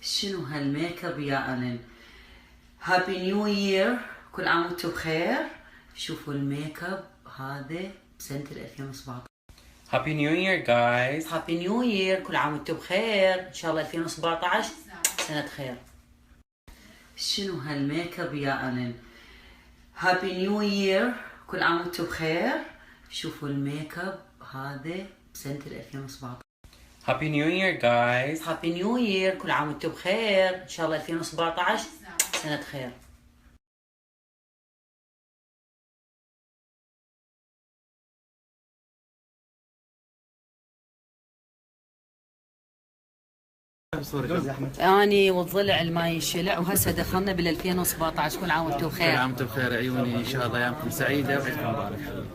شنو هالميك اب يا أنن؟ هابي نيو يير، كل عام وانتم بخير. شوفوا الميك اب هذا بسنة 2017. هابي نيو يير جايز. هابي نيو يير، كل عام وانتم بخير، ان شاء الله 2017 سنة خير. شنو هالميك اب يا أنن؟ هابي نيو يير، كل عام وانتم بخير. شوفوا الميك اب هذا بسنة 2017. هابي نيو يير جايز. هابي نيو يير، كل عام وانتم بخير، ان شاء الله 2017 سنة خير. اني والضلع ما ينشلع، وهسه دخلنا بال 2017. كل عام وانتم بخير. كل عام وانتم بخير عيوني، ان شاء الله ايامكم سعيده وعيدكم مبارك.